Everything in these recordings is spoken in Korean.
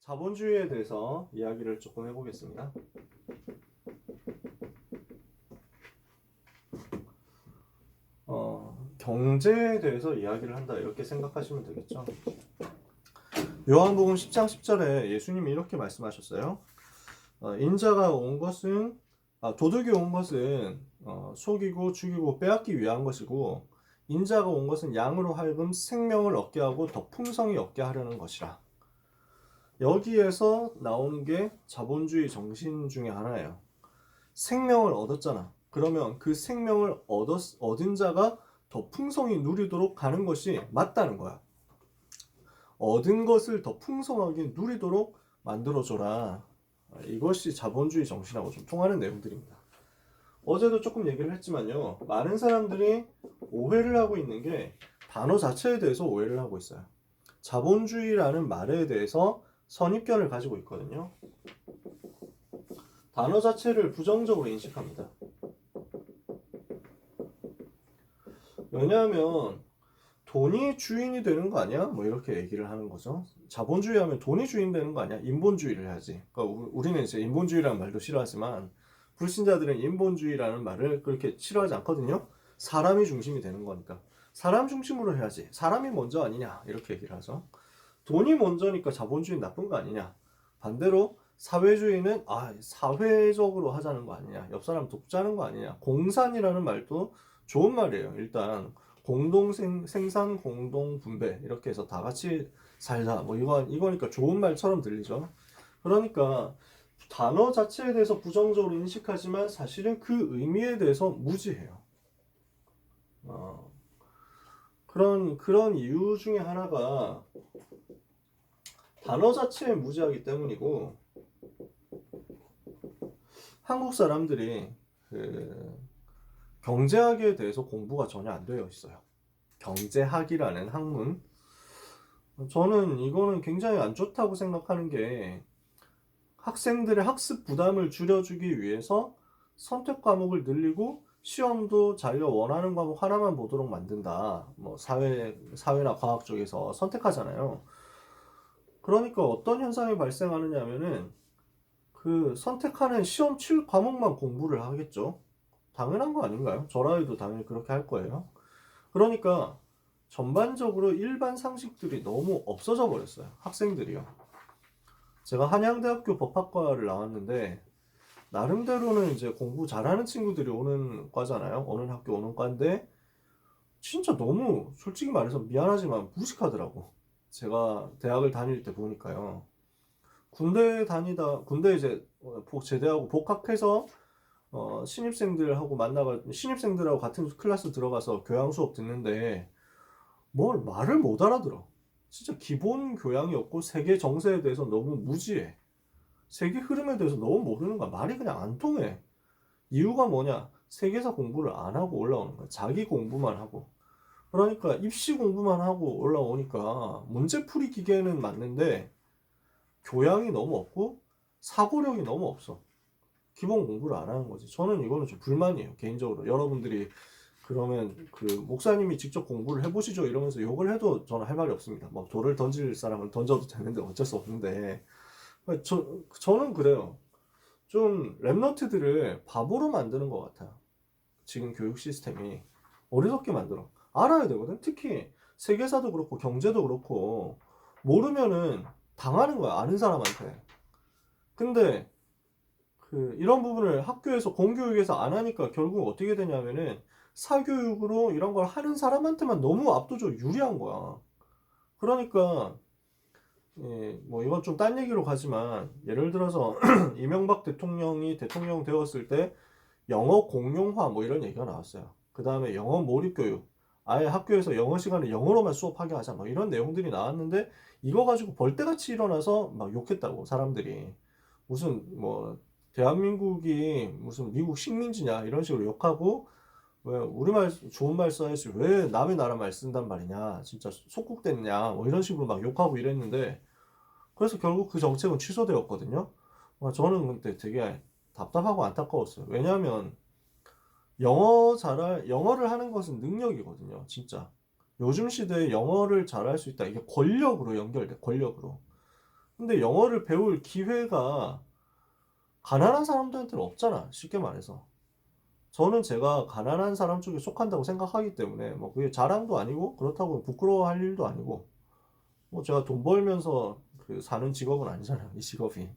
자본주의에 대해서 이야기를 조금 해보겠습니다. 경제에 대해서 이야기를 한다 이렇게 생각하시면 되겠죠. 요한복음 10장 10절에 예수님이 이렇게 말씀하셨어요. 인자가 온 것은 도둑이 온 것은 속이고 죽이고 빼앗기 위한 것이고 인자가 온 것은 양으로 하여금 생명을 얻게 하고 더 풍성히 얻게 하려는 것이라. 여기에서 나오는 게 자본주의 정신 중에 하나예요. 생명을 얻었잖아. 그러면 그 생명을 얻은 자가 더 풍성히 누리도록 가는 것이 맞다는 거야. 얻은 것을 더 풍성하게 누리도록 만들어줘라. 이것이 자본주의 정신하고 좀 통하는 내용들입니다. 어제도 조금 얘기를 했지만요. 많은 사람들이 오해를 하고 있는 게 단어 자체에 대해서 오해를 하고 있어요. 자본주의라는 말에 대해서 선입견을 가지고 있거든요. 단어 자체를 부정적으로 인식합니다. 왜냐하면 돈이 주인이 되는 거 아니야? 뭐 이렇게 얘기를 하는 거죠. 자본주의 하면 돈이 주인 되는 거 아니야? 인본주의를 해야지. 그러니까 우리는 이제 인본주의라는 말도 싫어하지만 불신자들은 인본주의라는 말을 그렇게 싫어하지 않거든요. 사람이 중심이 되는 거니까. 사람 중심으로 해야지. 사람이 먼저 아니냐? 이렇게 얘기를 하죠. 돈이 먼저니까 자본주의는 나쁜 거 아니냐? 반대로 사회주의는 사회적으로 하자는 거 아니냐? 옆 사람 돕자는 거 아니냐? 공산이라는 말도 좋은 말이에요. 일단 공동 생산, 공동 분배 이렇게 해서 다 같이 살자. 뭐 이거니까 좋은 말처럼 들리죠. 그러니까 단어 자체에 대해서 부정적으로 인식하지만 사실은 그 의미에 대해서 무지해요. 그런 이유 중에 하나가 단어 자체에 무지하기 때문이고, 한국 사람들이 경제학에 대해서 공부가 전혀 안 되어 있어요. 경제학이라는 학문. 저는 이거는 굉장히 안 좋다고 생각하는 게 학생들의 학습 부담을 줄여주기 위해서 선택 과목을 늘리고 시험도 자기가 원하는 과목 하나만 보도록 만든다. 뭐 사회나 과학 쪽에서 선택하잖아요. 그러니까 어떤 현상이 발생하느냐 하면은 그 선택하는 시험 칠 과목만 공부를 하겠죠. 당연한 거 아닌가요? 저라 해도 당연히 그렇게 할 거예요. 그러니까 전반적으로 일반 상식들이 너무 없어져 버렸어요. 학생들이요. 제가 한양대학교 법학과를 나왔는데 나름대로는 이제 공부 잘하는 친구들이 오는 과잖아요. 어느 학교 오는 과인데 진짜 너무 솔직히 말해서 미안하지만 무식하더라고. 제가 대학을 다닐 때 보니까요. 군대 이제 제대하고 복학해서 신입생들하고 같은 클래스 들어가서 교양 수업 듣는데 뭘 말을 못 알아들어. 진짜 기본 교양이 없고 세계 정세에 대해서 너무 무지해. 세계 흐름에 대해서 너무 모르는 거야. 말이 그냥 안 통해. 이유가 뭐냐? 세계사 공부를 안 하고 올라오는 거야. 자기 공부만 하고. 그러니까 입시 공부만 하고 올라오니까 문제풀이 기계는 맞는데 교양이 너무 없고 사고력이 너무 없어. 기본 공부를 안 하는 거지. 저는 이거는 좀 불만이에요. 개인적으로. 여러분들이 그러면 그 목사님이 직접 공부를 해보시죠 이러면서 욕을 해도 저는 할 말이 없습니다. 뭐 돌을 던질 사람은 던져도 되는데 어쩔 수 없는데 저는 그래요. 좀 랩너트들을 바보로 만드는 것 같아요. 지금 교육 시스템이 어리석게 만들어. 알아야 되거든. 특히 세계사도 그렇고 경제도 그렇고 모르면은 당하는 거야. 아는 사람한테. 근데 이런 부분을 학교에서 공교육에서 안 하니까 결국 어떻게 되냐면은 사교육으로 이런 걸 하는 사람한테만 너무 압도적으로 유리한 거야. 그러니까 뭐 이건 좀 딴 얘기로 가지만 예를 들어서 이명박 대통령이 대통령 되었을 때 영어 공용화 뭐 이런 얘기가 나왔어요. 그 다음에 영어 몰입 교육, 아예 학교에서 영어 시간에 영어로만 수업하게 하자 뭐 이런 내용들이 나왔는데 이거 가지고 벌떼같이 일어나서 막 욕했다고 사람들이. 무슨 뭐 대한민국이 무슨 미국 식민지냐 이런 식으로 욕하고 왜 우리말 좋은 말 써야지 왜 남의 나라 말 쓴단 말이냐 진짜 속국됐냐 뭐 이런 식으로 막 욕하고 이랬는데 그래서 결국 그 정책은 취소되었거든요. 저는 근데 되게 답답하고 안타까웠어요. 왜냐하면 영어를 하는 것은 능력이거든요. 진짜 요즘 시대에 영어를 잘할 수 있다. 이게 권력으로 연결돼. 권력으로. 근데 영어를 배울 기회가 가난한 사람들한테는 없잖아. 쉽게 말해서. 저는 제가 가난한 사람 쪽에 속한다고 생각하기 때문에 뭐 그게 자랑도 아니고 그렇다고 부끄러워할 일도 아니고 뭐 제가 돈 벌면서 그 사는 직업은 아니잖아요. 이 직업이.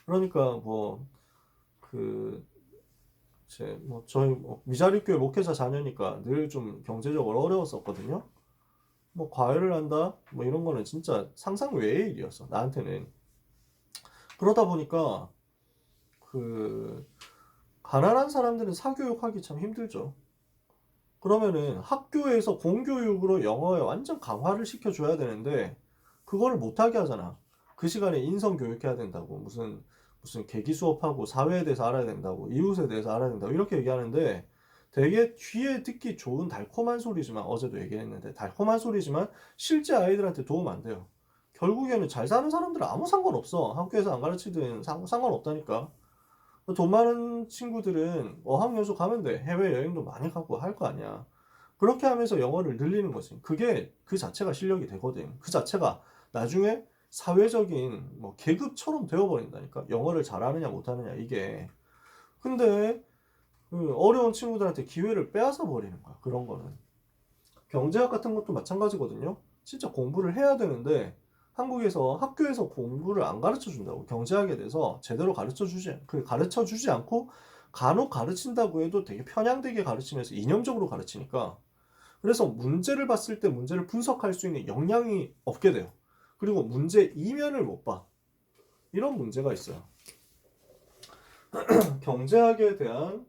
그러니까 뭐 그 제 뭐 저희 뭐 미자립교회 목회자 자녀니까 늘 좀 경제적으로 어려웠었거든요. 뭐 과외를 한다 뭐 이런 거는 진짜 상상 외의 일이었어 나한테는. 그러다 보니까 그 가난한 사람들은 사교육하기 참 힘들죠. 그러면은 학교에서 공교육으로 영어에 완전 강화를 시켜줘야 되는데 그거를 못하게 하잖아. 그 시간에 인성 교육해야 된다고 무슨 계기 수업하고 사회에 대해서 알아야 된다고 이웃에 대해서 알아야 된다고 이렇게 얘기하는데 되게 귀에 듣기 좋은 달콤한 소리지만 어제도 얘기했는데 달콤한 소리지만 실제 아이들한테 도움 안 돼요. 결국에는 잘 사는 사람들은 아무 상관없어. 학교에서 안 가르치든 상관없다니까. 돈 많은 친구들은 어학연수 가면 돼. 해외여행도 많이 가고 할 거 아니야. 그렇게 하면서 영어를 늘리는 거지. 그게 그 자체가 실력이 되거든. 그 자체가 나중에 사회적인 뭐 계급처럼 되어버린다니까. 영어를 잘하느냐 못하느냐 이게. 근데 그 어려운 친구들한테 기회를 빼앗아 버리는 거야. 그런 거는. 경제학 같은 것도 마찬가지거든요. 진짜 공부를 해야 되는데 한국에서 학교에서 공부를 안 가르쳐 준다고. 경제학에 대해서 제대로 가르쳐 주지 않고 간혹 가르친다고 해도 되게 편향되게 가르치면서 이념적으로 가르치니까 그래서 문제를 봤을 때 문제를 분석할 수 있는 역량이 없게 돼요. 그리고 문제 이면을 못 봐. 이런 문제가 있어요. 경제학에 대한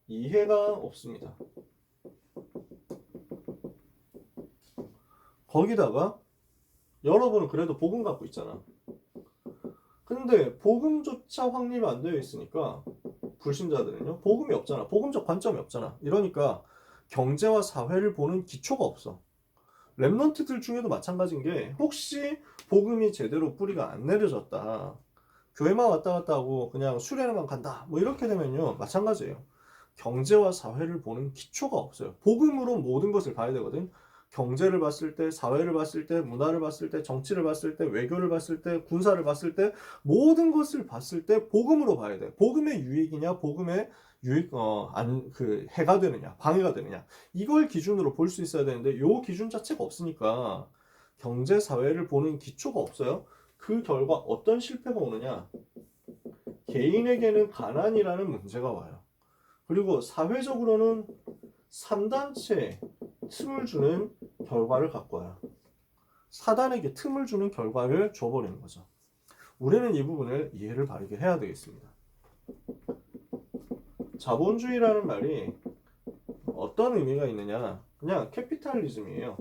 이해가 없습니다. 거기다가 여러분은 그래도 복음 갖고 있잖아. 근데 복음조차 확립이 안 되어 있으니까 불신자들은요. 복음이 없잖아. 복음적 관점이 없잖아. 이러니까 경제와 사회를 보는 기초가 없어. 랩런트들 중에도 마찬가지인 게 혹시 복음이 제대로 뿌리가 안 내려졌다. 교회만 왔다 갔다 하고 그냥 수련회만 간다. 뭐 이렇게 되면요. 마찬가지예요. 경제와 사회를 보는 기초가 없어요. 복음으로 모든 것을 봐야 되거든. 경제를 봤을 때, 사회를 봤을 때, 문화를 봤을 때, 정치를 봤을 때, 외교를 봤을 때, 군사를 봤을 때, 모든 것을 봤을 때 복음으로 봐야 돼. 복음의 유익이냐, 복음의 해가 되느냐, 방해가 되느냐. 이걸 기준으로 볼 수 있어야 되는데, 요 기준 자체가 없으니까 경제, 사회를 보는 기초가 없어요. 그 결과 어떤 실패가 오느냐? 개인에게는 가난이라는 문제가 와요. 그리고 사회적으로는 3단체에 틈을 주는 결과를 갖고 와요. 사단에게 틈을 주는 결과를 줘버리는 거죠. 우리는 이 부분을 이해를 바르게 해야 되겠습니다. 자본주의라는 말이 어떤 의미가 있느냐? 그냥 캐피탈리즘이에요.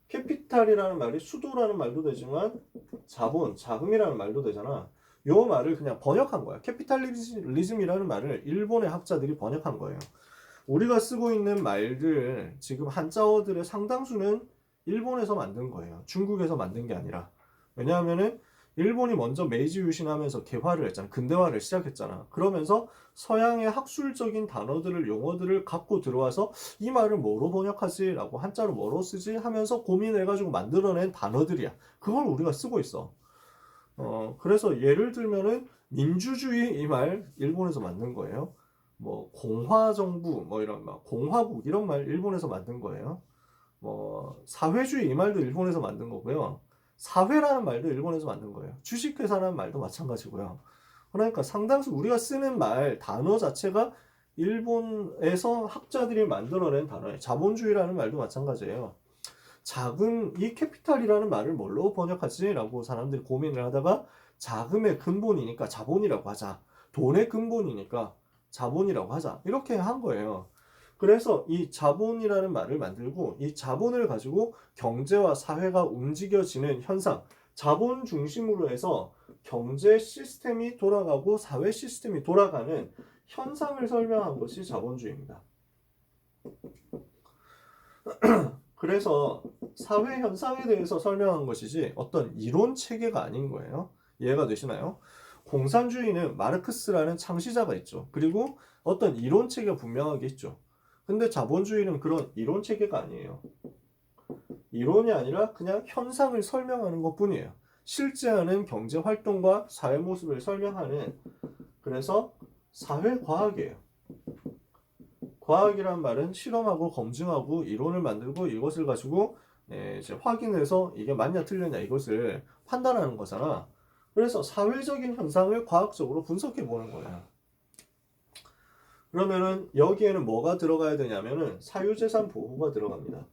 캐피탈이라는 말이 수도라는 말도 되지만 자본, 자금이라는 말도 되잖아. 요 말을 그냥 번역한 거야. 캐피탈리즘이라는 말을 일본의 학자들이 번역한 거예요. 우리가 쓰고 있는 말들, 지금 한자어들의 상당수는 일본에서 만든 거예요. 중국에서 만든 게 아니라. 왜냐하면은 일본이 먼저 메이지 유신하면서 개화를 했잖아. 근대화를 시작했잖아. 그러면서 서양의 학술적인 단어들을, 용어들을 갖고 들어와서 이 말을 뭐로 번역하지? 라고 한자로 뭐로 쓰지? 하면서 고민해가지고 만들어낸 단어들이야. 그걸 우리가 쓰고 있어. 그래서 예를 들면은 민주주의 이 말 일본에서 만든 거예요. 뭐 공화정부 뭐 이런 막 공화국 이런 말 일본에서 만든 거예요. 뭐 사회주의 이 말도 일본에서 만든 거고요. 사회라는 말도 일본에서 만든 거예요. 주식회사라는 말도 마찬가지고요. 그러니까 상당수 우리가 쓰는 말 단어 자체가 일본에서 학자들이 만들어낸 단어예요. 자본주의라는 말도 마찬가지예요. 자금, 이 캐피탈이라는 말을 뭘로 번역하지? 라고 사람들이 고민을 하다가 자금의 근본이니까 자본이라고 하자. 돈의 근본이니까 자본이라고 하자. 이렇게 한 거예요. 그래서 이 자본이라는 말을 만들고 이 자본을 가지고 경제와 사회가 움직여지는 현상, 자본 중심으로 해서 경제 시스템이 돌아가고 사회 시스템이 돌아가는 현상을 설명한 것이 자본주의입니다. 그래서 사회 현상에 대해서 설명한 것이지 어떤 이론 체계가 아닌 거예요. 이해가 되시나요? 공산주의는 마르크스라는 창시자가 있죠. 그리고 어떤 이론 체계가 분명하게 있죠. 근데 자본주의는 그런 이론 체계가 아니에요. 이론이 아니라 그냥 현상을 설명하는 것뿐이에요. 실제 하는 경제 활동과 사회 모습을 설명하는, 그래서 사회과학이에요. 과학이란 말은 실험하고 검증하고 이론을 만들고 이것을 가지고 이제 확인해서 이게 맞냐 틀렸냐 이것을 판단하는 거잖아. 그래서 사회적인 현상을 과학적으로 분석해 보는 거야. 그러면은 여기에는 뭐가 들어가야 되냐면은 사유재산 보호가 들어갑니다.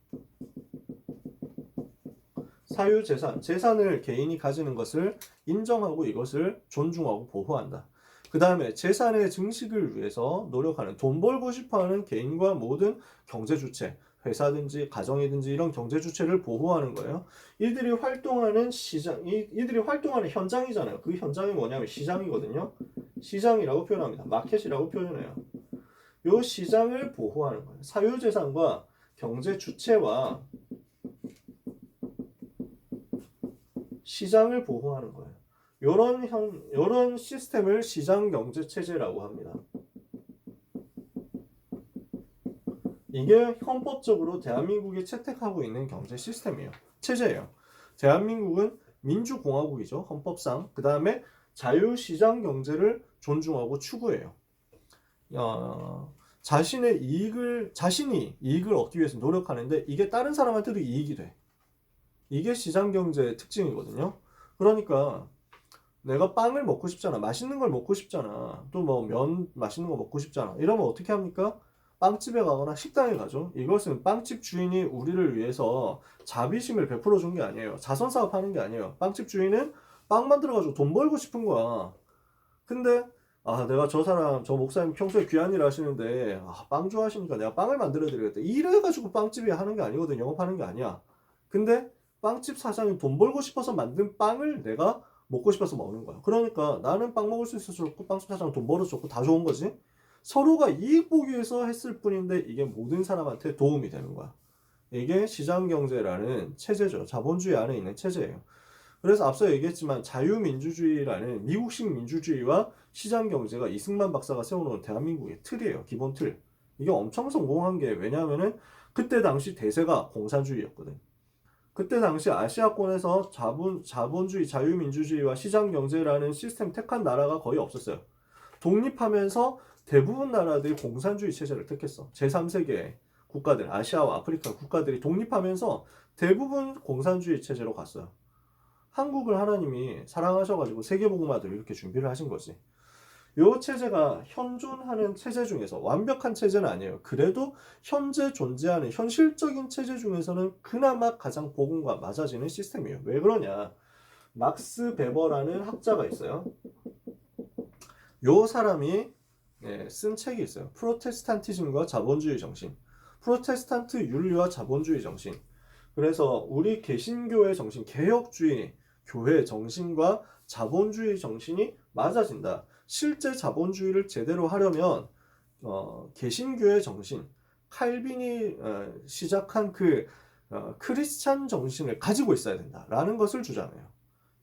사유재산, 재산을 개인이 가지는 것을 인정하고 이것을 존중하고 보호한다. 그 다음에 재산의 증식을 위해서 노력하는, 돈 벌고 싶어하는 개인과 모든 경제주체, 회사든지 가정이든지 이런 경제주체를 보호하는 거예요. 이들이 활동하는 시장, 이들이 활동하는 현장이잖아요. 그 현장이 뭐냐면 시장이거든요. 시장이라고 표현합니다. 마켓이라고 표현해요. 이 시장을 보호하는 거예요. 사유재산과 경제주체와 시장을 보호하는 거예요. 요런 시스템을 시장경제체제라고 합니다. 이게 헌법적으로 대한민국이 채택하고 있는 경제 시스템이에요. 체제예요. 대한민국은 민주공화국이죠. 헌법상. 그 다음에 자유시장 경제를 존중하고 추구해요. 자신이 이익을 얻기 위해서 노력하는데 이게 다른 사람한테도 이익이 돼. 이게 시장경제의 특징이거든요. 그러니까 내가 빵을 먹고 싶잖아. 맛있는 걸 먹고 싶잖아. 또 뭐 면 맛있는 거 먹고 싶잖아. 이러면 어떻게 합니까? 빵집에 가거나 식당에 가죠. 이것은 빵집 주인이 우리를 위해서 자비심을 베풀어 준 게 아니에요. 자선 사업하는 게 아니에요. 빵집 주인은 빵 만들어가지고 돈 벌고 싶은 거야. 근데 내가 저 목사님 평소에 귀한 일 하시는데 빵 좋아하시니까 내가 빵을 만들어 드리겠다. 이래가지고 빵집이 하는 게 아니거든. 영업하는 게 아니야. 근데 빵집 사장이 돈 벌고 싶어서 만든 빵을 내가 먹고 싶어서 먹는 거야. 그러니까 나는 빵 먹을 수 있어서 좋고 빵집 사장은 돈 벌어서 좋고 다 좋은 거지. 서로가 이익 보기 위해서 했을 뿐인데 이게 모든 사람한테 도움이 되는 거야. 이게 시장경제라는 체제죠. 자본주의 안에 있는 체제예요. 그래서 앞서 얘기했지만 자유민주주의라는 미국식 민주주의와 시장경제가 이승만 박사가 세워놓은 대한민국의 틀이에요. 기본 틀. 이게 엄청 성공한 게 왜냐하면은 그때 당시 대세가 공산주의였거든. 그때 당시 아시아권에서 자본주의, 자유민주주의와 시장경제라는 시스템 택한 나라가 거의 없었어요. 독립하면서 대부분 나라들이 공산주의 체제를 택했어. 제3세계 국가들, 아시아와 아프리카 국가들이 독립하면서 대부분 공산주의 체제로 갔어요. 한국을 하나님이 사랑하셔가지고 세계복음화를 이렇게 준비를 하신 거지. 이 체제가 현존하는 체제 중에서 완벽한 체제는 아니에요. 그래도 현재 존재하는 현실적인 체제 중에서는 그나마 가장 복음과 맞아지는 시스템이에요. 왜 그러냐? 막스 베버라는 학자가 있어요. 이 사람이 쓴 책이 있어요. 프로테스탄티즘과 자본주의 정신. 프로테스탄트 윤리와 자본주의 정신. 그래서 우리 개신교의 정신, 개혁주의 교회 정신과 자본주의 정신이 맞아진다. 실제 자본주의를 제대로 하려면 개신교의 정신, 칼빈이 시작한 그 크리스찬 정신을 가지고 있어야 된다라는 것을 주장해요.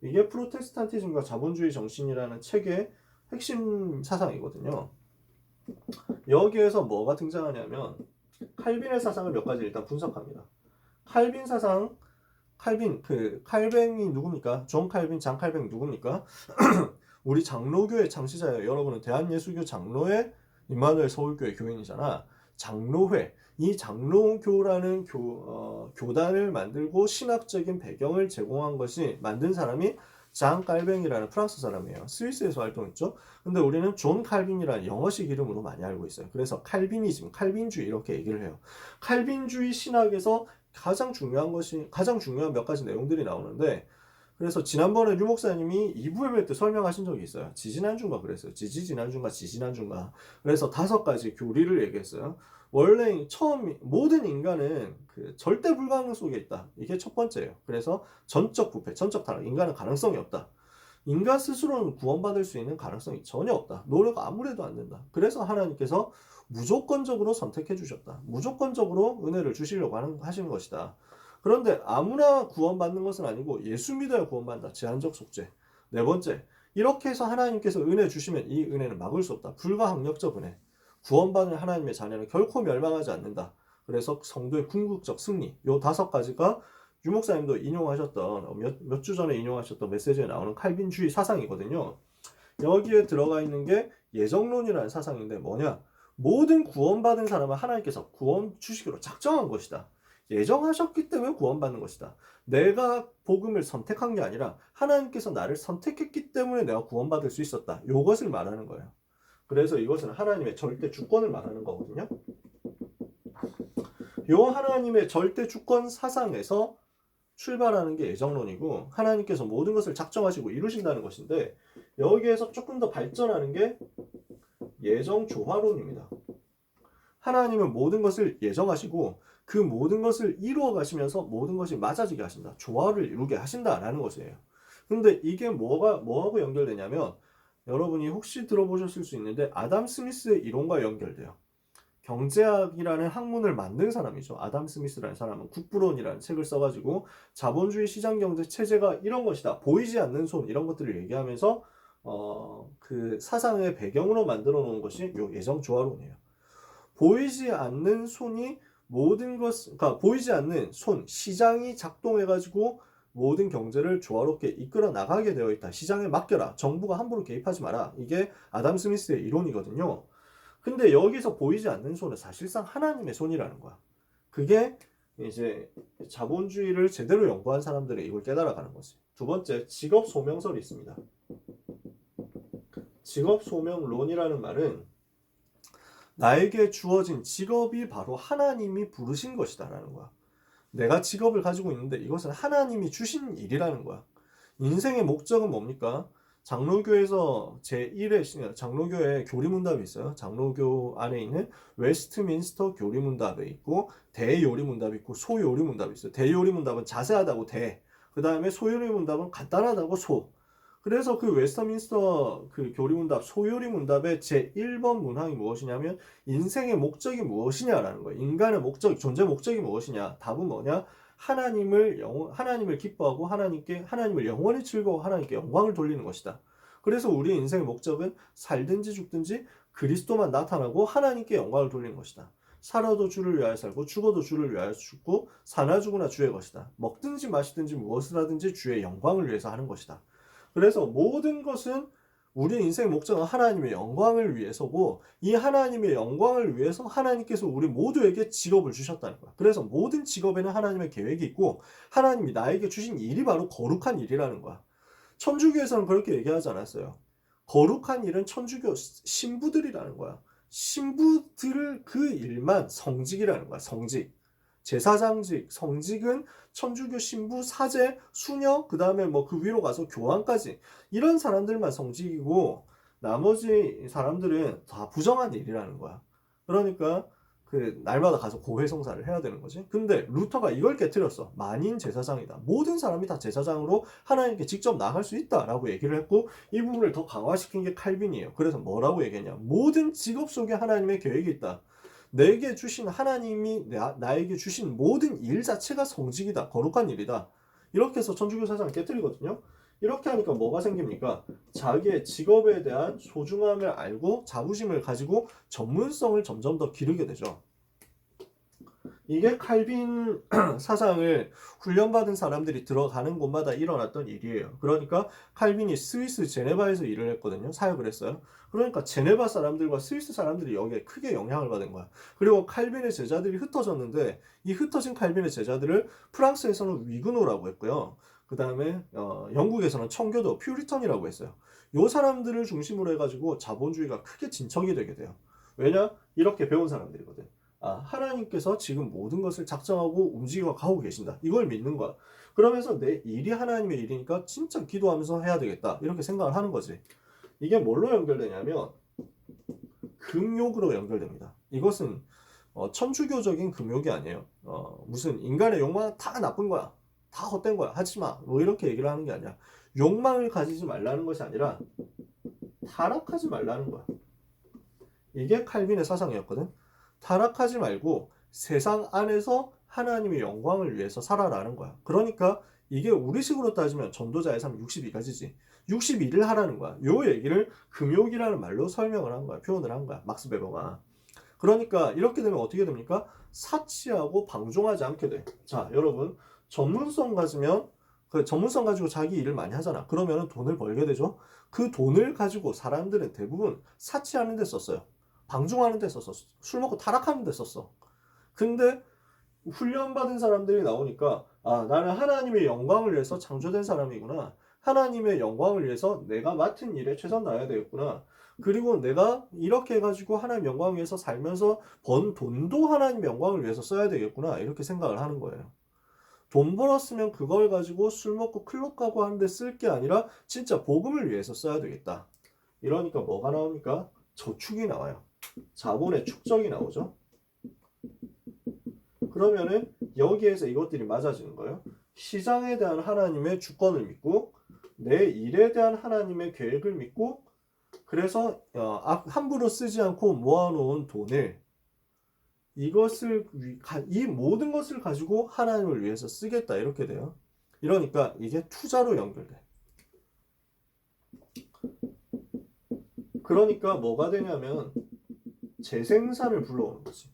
이게 프로테스탄티즘과 자본주의 정신이라는 책의 핵심 사상이거든요. 여기에서 뭐가 등장하냐면 칼빈의 사상을 몇 가지 일단 분석합니다. 칼빈 사상, 칼뱅이 누굽니까? 존 칼빈, 장 칼뱅 누굽니까? 우리 장로교의 창시자예요. 여러분은 대한예수교 장로회, 임마누엘 서울교회 교인이잖아. 장로회, 이 장로교라는 교단을 만들고 신학적인 배경을 제공한 것이 만든 사람이 장 칼뱅이라는 프랑스 사람이에요. 스위스에서 활동했죠. 근데 우리는 존 칼빈이라는 영어식 이름으로 많이 알고 있어요. 그래서 칼빈이즘, 칼빈주의 이렇게 얘기를 해요. 칼빈주의 신학에서 가장 중요한 몇 가지 내용들이 나오는데, 그래서 지난번에 류 목사님이 2부 예배 때 설명하신 적이 있어요. 지지난주인가 그랬어요. 지지난주인가. 그래서 5가지 교리를 얘기했어요. 원래 모든 인간은 그 절대 불가능 속에 있다. 이게 첫 번째예요. 그래서 전적 부패, 전적 타락. 인간은 가능성이 없다. 인간 스스로는 구원받을 수 있는 가능성이 전혀 없다. 노력 아무리 해도 안 된다. 그래서 하나님께서 무조건적으로 선택해 주셨다. 무조건적으로 은혜를 주시려고 하시는 것이다. 그런데 아무나 구원받는 것은 아니고 예수 믿어야 구원받는다. 제한적 속죄. 4번째, 이렇게 해서 하나님께서 은혜 주시면 이 은혜는 막을 수 없다. 불가항력적 은혜. 구원받는 하나님의 자녀는 결코 멸망하지 않는다. 그래서 성도의 궁극적 승리. 요 5가지가 유목사님도 인용하셨던 몇 주 전에 인용하셨던 메시지에 나오는 칼빈주의 사상이거든요. 여기에 들어가 있는 게 예정론이라는 사상인데 뭐냐? 모든 구원받은 사람은 하나님께서 구원 주시기로 작정한 것이다. 예정하셨기 때문에 구원받는 것이다. 내가 복음을 선택한 게 아니라 하나님께서 나를 선택했기 때문에 내가 구원받을 수 있었다. 이것을 말하는 거예요. 그래서 이것은 하나님의 절대 주권을 말하는 거거든요. 요 하나님의 절대 주권 사상에서 출발하는 게 예정론이고 하나님께서 모든 것을 작정하시고 이루신다는 것인데 여기에서 조금 더 발전하는 게 예정 조화론입니다. 하나님은 모든 것을 예정하시고 그 모든 것을 이루어 가시면서 모든 것이 맞아지게 하신다. 조화를 이루게 하신다라는 것이에요. 근데 이게 뭐하고 연결되냐면 여러분이 혹시 들어보셨을 수 있는데 아담 스미스의 이론과 연결돼요. 경제학이라는 학문을 만든 사람이죠. 아담 스미스라는 사람은 국부론이라는 책을 써가지고 자본주의 시장경제 체제가 이런 것이다. 보이지 않는 손 이런 것들을 얘기하면서 그 사상의 배경으로 만들어 놓은 것이 요 예정조화론이에요. 보이지 않는 손이 모든 그러니까 보이지 않는 손, 시장이 작동해가지고 모든 경제를 조화롭게 이끌어 나가게 되어 있다. 시장에 맡겨라. 정부가 함부로 개입하지 마라. 이게 아담 스미스의 이론이거든요. 근데 여기서 보이지 않는 손은 사실상 하나님의 손이라는 거야. 그게 이제 자본주의를 제대로 연구한 사람들이 이걸 깨달아가는 거지. 두 번째, 직업 소명설이 있습니다. 직업 소명론이라는 말은 나에게 주어진 직업이 바로 하나님이 부르신 것이다라는 거야. 내가 직업을 가지고 있는데 이것은 하나님이 주신 일이라는 거야. 인생의 목적은 뭡니까? 장로교에서 제1회 장로교에 교리문답이 있어요. 장로교 안에 있는 웨스트민스터 교리문답에 있고 대요리문답이 있고 소요리문답이 있어요. 대요리문답은 자세하다고 대, 그 다음에 소요리문답은 간단하다고 소. 그래서 그 웨스트민스터 그 교리문답 소요리문답의 제1번 문항이 무엇이냐면 인생의 목적이 무엇이냐라는 거예요. 인간의 목적, 존재 목적이 무엇이냐? 답은 뭐냐? 하나님을 기뻐하고 하나님을 영원히 즐거워 하나님께 영광을 돌리는 것이다. 그래서 우리 인생의 목적은 살든지 죽든지 그리스도만 나타나고 하나님께 영광을 돌리는 것이다. 살아도 주를 위하여 살고 죽어도 주를 위하여 죽고 사나 죽으나 주의 것이다. 먹든지 마시든지 무엇을 하든지 주의 영광을 위해서 하는 것이다. 그래서 모든 것은 우리 인생의 목적은 하나님의 영광을 위해서고 이 하나님의 영광을 위해서 하나님께서 우리 모두에게 직업을 주셨다는 거야. 그래서 모든 직업에는 하나님의 계획이 있고 하나님이 나에게 주신 일이 바로 거룩한 일이라는 거야. 천주교에서는 그렇게 얘기하지 않았어요. 거룩한 일은 천주교 신부들이라는 거야. 신부들 그 일만 성직이라는 거야. 성직. 제사장직, 성직은 천주교 신부, 사제, 수녀, 그 다음에 뭐 그 위로 가서 교황까지 이런 사람들만 성직이고 나머지 사람들은 다 부정한 일이라는 거야. 그러니까 그 날마다 가서 고해성사를 해야 되는 거지. 근데 루터가 이걸 깨트렸어. 만인 제사장이다. 모든 사람이 다 제사장으로 하나님께 직접 나갈 수 있다라고 얘기를 했고 이 부분을 더 강화시킨 게 칼빈이에요. 그래서 뭐라고 얘기했냐? 모든 직업 속에 하나님의 계획이 있다. 내게 주신 하나님이 나에게 주신 모든 일 자체가 성직이다. 거룩한 일이다. 이렇게 해서 천주교 사상을 깨뜨리거든요. 이렇게 하니까 뭐가 생깁니까? 자기의 직업에 대한 소중함을 알고 자부심을 가지고 전문성을 점점 더 기르게 되죠. 이게 칼빈 사상을 훈련받은 사람들이 들어가는 곳마다 일어났던 일이에요. 그러니까 칼빈이 스위스 제네바에서 일을 했거든요. 사역을 했어요. 그러니까 제네바 사람들과 스위스 사람들이 여기에 크게 영향을 받은 거야. 그리고 칼빈의 제자들이 흩어졌는데 이 흩어진 칼빈의 제자들을 프랑스에서는 위그노라고 했고요. 그 다음에 영국에서는 청교도 퓨리턴이라고 했어요. 요 사람들을 중심으로 해가지고 자본주의가 크게 진척이 되게 돼요. 왜냐? 이렇게 배운 사람들이거든. 하나님께서 지금 모든 것을 작정하고 움직이고 가고 계신다. 이걸 믿는 거야. 그러면서 내 일이 하나님의 일이니까 진짜 기도하면서 해야 되겠다. 이렇게 생각을 하는 거지. 이게 뭘로 연결되냐면 금욕으로 연결됩니다. 이것은 천주교적인 금욕이 아니에요. 무슨 인간의 욕망은 다 나쁜 거야. 다 헛된 거야. 하지 마. 뭐 이렇게 얘기를 하는 게 아니라 욕망을 가지지 말라는 것이 아니라 타락하지 말라는 거야. 이게 칼빈의 사상이었거든. 타락하지 말고 세상 안에서 하나님의 영광을 위해서 살아라는 거야. 그러니까 이게 우리식으로 따지면 전도자의 삶 62가지지. 61을 하라는 거야. 요 얘기를 금욕이라는 말로 설명을 한 거야. 표현을 한 거야. 막스 베버가. 그러니까 이렇게 되면 어떻게 됩니까? 사치하고 방종하지 않게 돼. 자, 여러분 전문성 가지면 그 전문성 가지고 자기 일을 많이 하잖아. 그러면 돈을 벌게 되죠. 그 돈을 가지고 사람들은 대부분 사치하는 데 썼어요. 방종하는 데 썼어. 술 먹고 타락하는 데 썼어. 근데 훈련받은 사람들이 나오니까 아, 나는 하나님의 영광을 위해서 창조된 사람이구나. 하나님의 영광을 위해서 내가 맡은 일에 최선 다해야 되겠구나. 그리고 내가 이렇게 해가지고 하나님 영광을 위해서 살면서 번 돈도 하나님 영광을 위해서 써야 되겠구나. 이렇게 생각을 하는 거예요. 돈 벌었으면 그걸 가지고 술 먹고 클럽 가고 하는데 쓸 게 아니라 진짜 복음을 위해서 써야 되겠다. 이러니까 뭐가 나옵니까? 저축이 나와요. 자본의 축적이 나오죠. 그러면은 여기에서 이것들이 맞아지는 거예요. 시장에 대한 하나님의 주권을 믿고 내 일에 대한 하나님의 계획을 믿고 그래서 함부로 쓰지 않고 모아놓은 돈을 이것을 이 모든 것을 가지고 하나님을 위해서 쓰겠다 이렇게 돼요. 이러니까 이게 투자로 연결돼. 그러니까 뭐가 되냐면 재생산을 불러오는 거지.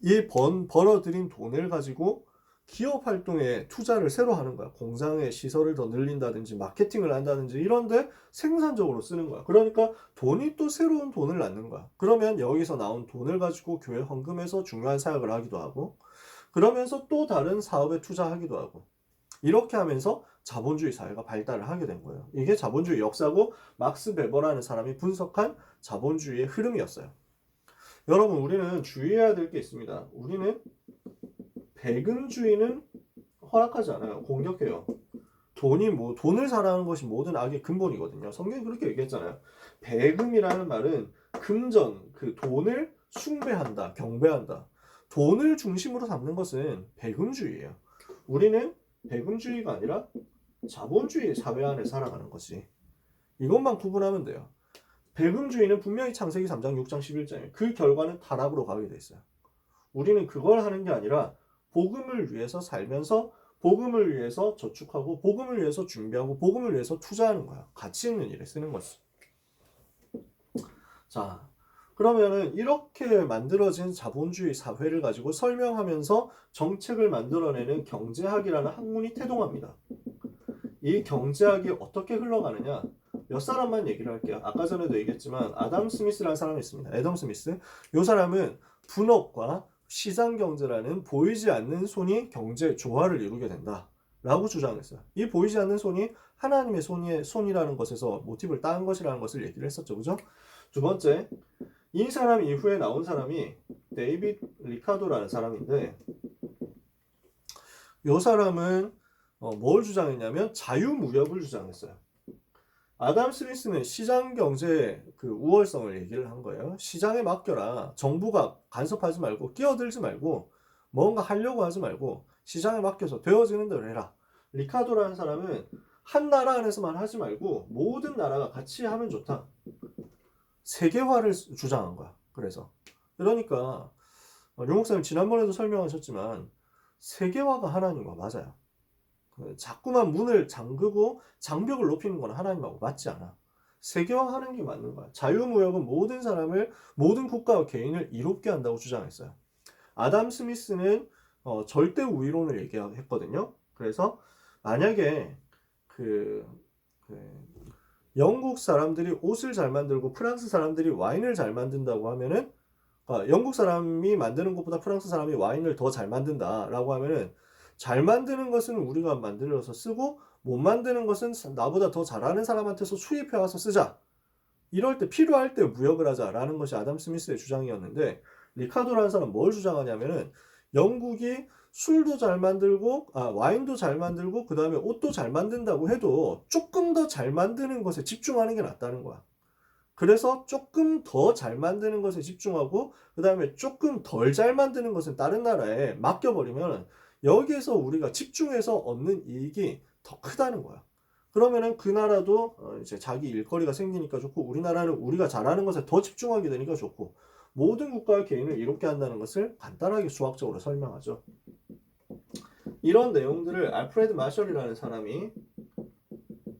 이 벌어들인 돈을 가지고 기업 활동에 투자를 새로 하는 거야. 공장의 시설을 더 늘린다든지 마케팅을 한다든지 이런데 생산적으로 쓰는 거야. 그러니까 돈이 또 새로운 돈을 낳는 거야. 그러면 여기서 나온 돈을 가지고 교회 헌금해서 중요한 사역을 하기도 하고 그러면서 또 다른 사업에 투자하기도 하고 이렇게 하면서 자본주의 사회가 발달을 하게 된 거예요. 이게 자본주의 역사고 막스 베버라는 사람이 분석한 자본주의의 흐름이었어요. 여러분 우리는 주의해야 될 게 있습니다. 우리는 배금주의는 허락하지 않아요. 공격해요. 돈을 사랑하는 것이 모든 악의 근본이거든요. 성경이 그렇게 얘기했잖아요. 배금이라는 말은 금전, 그 돈을 숭배한다, 경배한다. 돈을 중심으로 삼는 것은 배금주의예요. 우리는 배금주의가 아니라 자본주의 사회 안에 살아가는 거지. 이것만 구분하면 돼요. 배금주의는 분명히 창세기 3장, 6장, 11장이에요. 그 결과는 타락으로 가게 돼 있어요. 우리는 그걸 하는 게 아니라 복음을 위해서 살면서 복음을 위해서 저축하고 복음을 위해서 준비하고 복음을 위해서 투자하는 거야. 가치 있는 일에 쓰는 거지. 자, 그러면은 이렇게 만들어진 자본주의 사회를 가지고 설명하면서 정책을 만들어내는 경제학이라는 학문이 태동합니다. 이 경제학이 어떻게 흘러가느냐? 몇 사람만 얘기를 할게요. 아까 전에도 얘기했지만 아담 스미스라는 사람이 있습니다. 애덤 스미스. 이 사람은 분업과 시장경제라는 보이지 않는 손이 경제 조화를 이루게 된다 라고 주장했어요. 이 보이지 않는 손이 하나님의 손이라는 것에서 모티브를 따은 것이라는 것을 얘기를 했었죠. 그죠? 두 번째, 이 사람 이후에 나온 사람이 데이빗 리카도라는 사람인데 이 사람은 뭘 주장했냐면 자유무역을 주장했어요. 아담 스미스는 시장 경제의 그 우월성을 얘기를 한 거예요. 시장에 맡겨라. 정부가 간섭하지 말고 끼어들지 말고 뭔가 하려고 하지 말고 시장에 맡겨서 되어지는 대로 해라. 리카도라는 사람은 한 나라 안에서만 하지 말고 모든 나라가 같이 하면 좋다. 세계화를 주장한 거야. 그러니까 류 목사님 지난번에도 설명하셨지만 세계화가 하나님과 맞아요. 자꾸만 문을 잠그고 장벽을 높이는 건 하나님하고 맞지 않아. 세계화하는 게 맞는 거야. 자유무역은 모든 사람을, 모든 국가와 개인을 이롭게 한다고 주장했어요. 아담 스미스는 절대 우위론을 얘기했거든요. 그래서 만약에 영국 사람들이 옷을 잘 만들고 프랑스 사람들이 와인을 잘 만든다고 하면은 영국 사람이 만드는 것보다 프랑스 사람이 와인을 더 잘 만든다라고 하면은 잘 만드는 것은 우리가 만들어서 쓰고 못 만드는 것은 나보다 더 잘하는 사람한테서 수입해 와서 쓰자. 이럴 때 필요할 때 무역을 하자라는 것이 아담 스미스의 주장이었는데 리카도라는 사람은 뭘 주장하냐면은 영국이 술도 잘 만들고 와인도 잘 만들고 그 다음에 옷도 잘 만든다고 해도 조금 더 잘 만드는 것에 집중하는 게 낫다는 거야. 그래서 조금 더 잘 만드는 것에 집중하고 그 다음에 조금 덜 잘 만드는 것은 다른 나라에 맡겨버리면 여기에서 우리가 집중해서 얻는 이익이 더 크다는 거야. 그러면은 그 나라도 이제 자기 일거리가 생기니까 좋고 우리나라는 우리가 잘하는 것에 더 집중하게 되니까 좋고 모든 국가와 개인을 이롭게 한다는 것을 간단하게 수학적으로 설명하죠. 이런 내용들을 알프레드 마셜이라는 사람이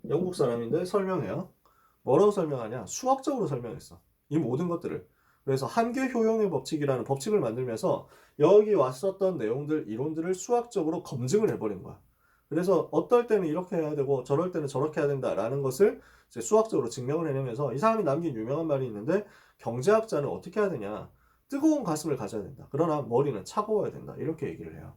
영국 사람인데 설명해요. 뭐라고 설명하냐? 수학적으로 설명했어. 이 모든 것들을. 그래서 한계 효용의 법칙이라는 법칙을 만들면서 여기 왔었던 내용들, 이론들을 수학적으로 검증을 해버린 거야. 그래서 어떨 때는 이렇게 해야 되고 저럴 때는 저렇게 해야 된다라는 것을 이제 수학적으로 증명을 해내면서 이 사람이 남긴 유명한 말이 있는데, 경제학자는 어떻게 해야 되냐? 뜨거운 가슴을 가져야 된다. 그러나 머리는 차가워야 된다. 이렇게 얘기를 해요.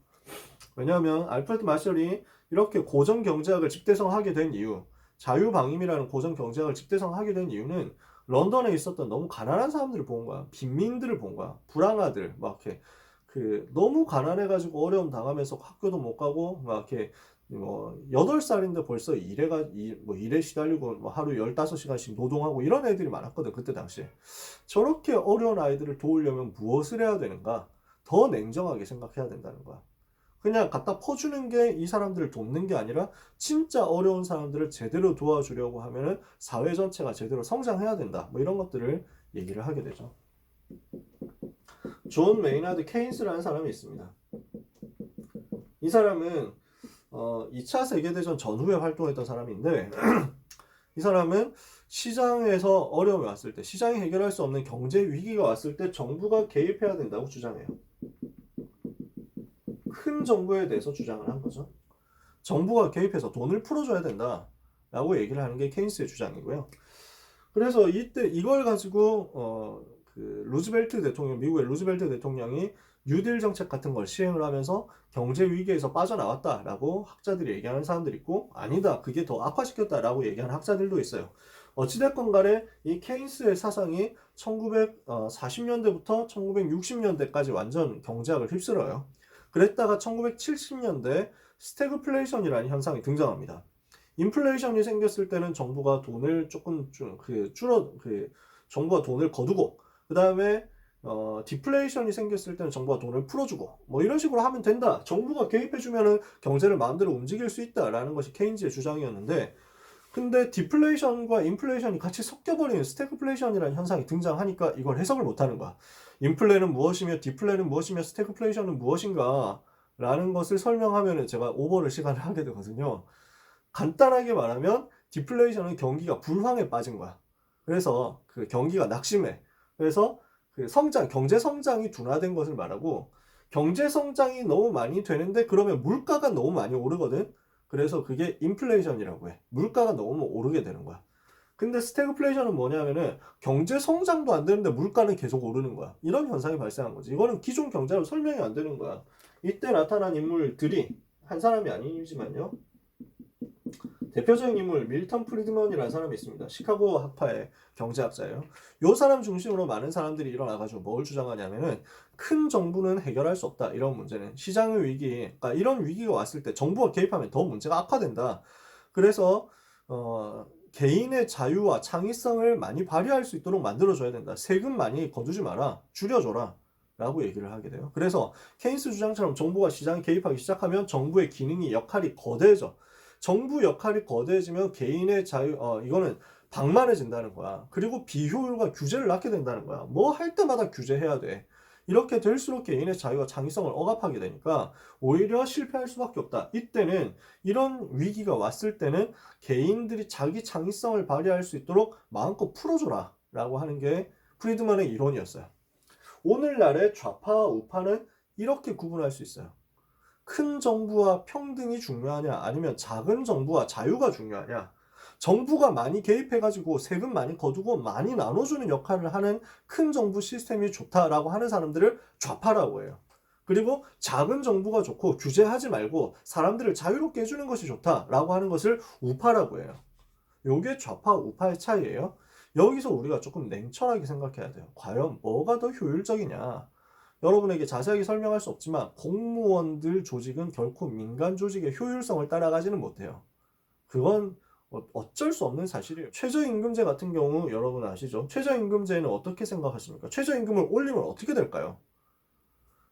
왜냐하면 알프레드 마셜이 이렇게 고전 경제학을 집대성하게 된 이유, 자유방임이라는 고전 경제학을 집대성하게 된 이유는 런던에 있었던 너무 가난한 사람들을 본 거야. 빈민들을 본 거야. 불황아들, 막 이렇게 너무 가난해가지고 어려움 당하면서 학교도 못 가고 막 이렇게 뭐 8살인데 벌써 일에 시달리고 뭐 하루 15시간씩 노동하고 이런 애들이 많았거든, 그때 당시에. 저렇게 어려운 아이들을 도우려면 무엇을 해야 되는가? 더 냉정하게 생각해야 된다는 거야. 그냥 갖다 퍼주는 게 이 사람들을 돕는 게 아니라 진짜 어려운 사람들을 제대로 도와주려고 하면은 사회 전체가 제대로 성장해야 된다. 뭐 이런 것들을 얘기를 하게 되죠. 존 메이나드 케인스라는 사람이 있습니다. 이 사람은 2차 세계대전 전후에 활동했던 사람인데 이 사람은 시장에서 어려움이 왔을 때, 시장이 해결할 수 없는 경제 위기가 왔을 때 정부가 개입해야 된다고 주장해요. 큰 정부에 대해서 주장을 한 거죠. 정부가 개입해서 돈을 풀어줘야 된다라고 얘기를 하는 게 케인스의 주장이고요. 그래서 이때 이걸 가지고 루즈벨트 대통령, 미국의 루즈벨트 대통령이 뉴딜 정책 같은 걸 시행을 하면서 경제 위기에서 빠져나왔다라고 학자들이 얘기하는 사람들이 있고, 아니다, 그게 더 악화시켰다라고 얘기하는 학자들도 있어요. 어찌됐건 간에 이 케인스의 사상이 1940년대부터 1960년대까지 완전 경제학을 휩쓸어요. 그랬다가 1970년대 스태그플레이션이라는 현상이 등장합니다. 인플레이션이 생겼을 때는 정부가 돈을 정부가 돈을 거두고, 그 다음에 디플레이션이 생겼을 때는 정부가 돈을 풀어주고, 뭐 이런 식으로 하면 된다. 정부가 개입해주면은 경제를 마음대로 움직일 수 있다라는 것이 케인즈의 주장이었는데, 근데 디플레이션과 인플레이션이 같이 섞여버리는 스태그플레이션이라는 현상이 등장하니까 이걸 해석을 못하는 거야. 인플레는 무엇이며 디플레는 무엇이며 스태그플레이션은 무엇인가 라는 것을 설명하면 제가 오버를 시간을 하게 되거든요. 간단하게 말하면 디플레이션은 경기가 불황에 빠진 거야. 그래서 그 경기가 낙심해. 그래서 경제 성장이 둔화된 것을 말하고, 경제 성장이 너무 많이 되는데 그러면 물가가 너무 많이 오르거든. 그래서 그게 인플레이션이라고 해. 물가가 너무 오르게 되는 거야. 근데 스태그플레이션은 뭐냐면은 경제 성장도 안 되는데 물가는 계속 오르는 거야. 이런 현상이 발생한 거지. 이거는 기존 경제로 설명이 안 되는 거야. 이때 나타난 인물들이 한 사람이 아니지만요. 대표적인 인물 밀턴 프리드먼이라는 사람이 있습니다. 시카고 학파의 경제학자예요. 이 사람 중심으로 많은 사람들이 일어나가지고 뭘 주장하냐면은 큰 정부는 해결할 수 없다. 이런 문제는 시장의 위기, 그러니까 이런 위기가 왔을 때 정부가 개입하면 더 문제가 악화된다. 그래서 개인의 자유와 창의성을 많이 발휘할 수 있도록 만들어줘야 된다. 세금 많이 거두지 마라. 줄여줘라. 라고 얘기를 하게 돼요. 그래서 케인스 주장처럼 정부가 시장에 개입하기 시작하면 정부의 역할이 거대해져. 정부 역할이 거대해지면 개인의 자유, 이거는 방만해진다는 거야. 그리고 비효율과 규제를 낳게 된다는 거야. 뭐 할 때마다 규제해야 돼. 이렇게 될수록 개인의 자유와 창의성을 억압하게 되니까 오히려 실패할 수밖에 없다. 이때는 이런 위기가 왔을 때는 개인들이 자기 창의성을 발휘할 수 있도록 마음껏 풀어줘라 라고 하는 게 프리드먼의 이론이었어요. 오늘날의 좌파와 우파는 이렇게 구분할 수 있어요. 큰 정부와 평등이 중요하냐, 아니면 작은 정부와 자유가 중요하냐. 정부가 많이 개입해가지고 세금 많이 거두고 많이 나눠주는 역할을 하는 큰 정부 시스템이 좋다라고 하는 사람들을 좌파라고 해요. 그리고 작은 정부가 좋고 규제하지 말고 사람들을 자유롭게 해주는 것이 좋다라고 하는 것을 우파라고 해요. 이게 좌파 우파의 차이예요. 여기서 우리가 조금 냉철하게 생각해야 돼요. 과연 뭐가 더 효율적이냐. 여러분에게 자세하게 설명할 수 없지만 공무원들 조직은 결코 민간 조직의 효율성을 따라가지는 못해요. 그건 어쩔 수 없는 사실이에요. 최저임금제 같은 경우 여러분 아시죠? 최저임금제는 어떻게 생각하십니까? 최저임금을 올리면 어떻게 될까요?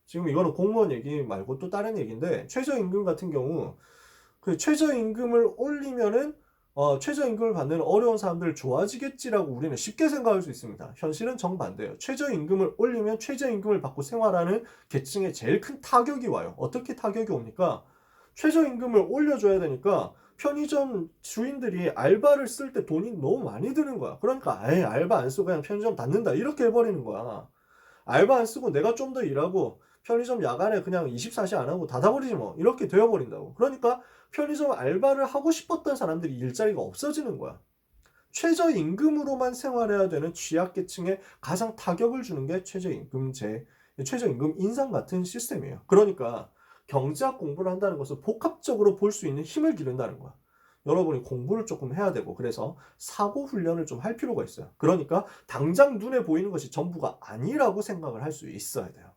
지금 이거는 공무원 얘기 말고 또 다른 얘기인데, 최저임금 같은 경우 최저임금을 올리면은 최저임금을 받는 어려운 사람들 좋아지겠지라고 우리는 쉽게 생각할 수 있습니다. 현실은 정반대예요. 최저임금을 올리면 최저임금을 받고 생활하는 계층에 제일 큰 타격이 와요. 어떻게 타격이 옵니까? 최저임금을 올려줘야 되니까 편의점 주인들이 알바를 쓸 때 돈이 너무 많이 드는 거야. 그러니까 아예 알바 안 쓰고 그냥 편의점 닫는다 이렇게 해버리는 거야. 알바 안 쓰고 내가 좀 더 일하고 편의점 야간에 그냥 24시 안 하고 닫아버리지 뭐 이렇게 되어버린다고. 그러니까 편의점 알바를 하고 싶었던 사람들이 일자리가 없어지는 거야. 최저임금으로만 생활해야 되는 취약계층에 가장 타격을 주는 게 최저임금 인상 같은 시스템이에요. 그러니까 경제학 공부를 한다는 것은 복합적으로 볼 수 있는 힘을 기른다는 거야. 여러분이 공부를 조금 해야 되고 그래서 사고 훈련을 좀 할 필요가 있어요. 그러니까 당장 눈에 보이는 것이 전부가 아니라고 생각을 할 수 있어야 돼요.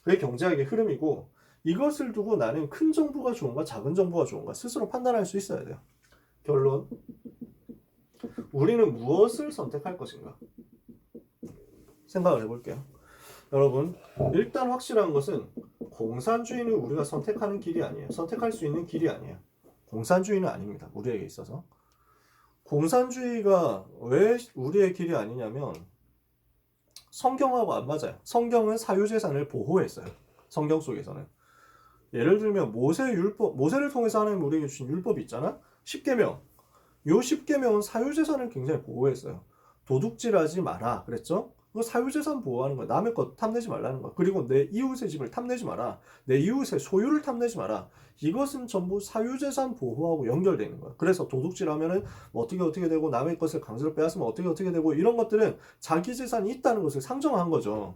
그게 경제학의 흐름이고 이것을 두고 나는 큰 정부가 좋은가 작은 정부가 좋은가 스스로 판단할 수 있어야 돼요. 결론. 우리는 무엇을 선택할 것인가? 생각을 해볼게요. 여러분, 일단 확실한 것은 공산주의는 우리가 선택하는 길이 아니에요. 선택할 수 있는 길이 아니에요. 공산주의는 아닙니다. 우리에게 있어서. 공산주의가 왜 우리의 길이 아니냐면 성경하고 안 맞아요. 성경은 사유재산을 보호했어요. 성경 속에서는. 예를 들면 모세를 통해서 하나님 우리에게 주신 율법이 있잖아. 10계명. 요 10계명은 사유재산을 굉장히 보호했어요. 도둑질하지 마라 그랬죠? 그거 사유재산 보호하는 거야. 남의 것 탐내지 말라는 거야. 그리고 내 이웃의 집을 탐내지 마라. 내 이웃의 소유를 탐내지 마라. 이것은 전부 사유재산 보호하고 연결되어 있는 거야. 그래서 도둑질하면은 어떻게 되고 남의 것을 강제로 빼앗으면 어떻게 되고 이런 것들은 자기 재산이 있다는 것을 상정한 거죠.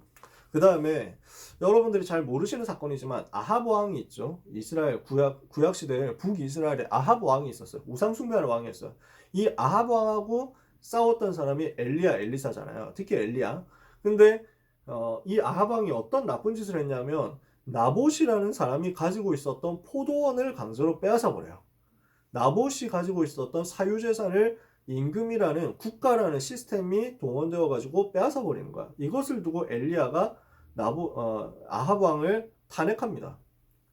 그 다음에 여러분들이 잘 모르시는 사건이지만 아합 왕이 있죠. 이스라엘 구약 시대에 북이스라엘에 아합 왕이 있었어요. 우상 숭배하는 왕이었어요. 이 아합 왕하고 싸웠던 사람이 엘리사잖아요. 특히 엘리야. 근데 이 아합 왕이 어떤 나쁜 짓을 했냐면 나봇이라는 사람이 가지고 있었던 포도원을 강제로 빼앗아 버려요. 나봇이 가지고 있었던 사유재산을 임금이라는 국가라는 시스템이 동원되어 가지고 빼앗아 버리는 거야. 이것을 두고 엘리야가 아합 왕을 탄핵합니다.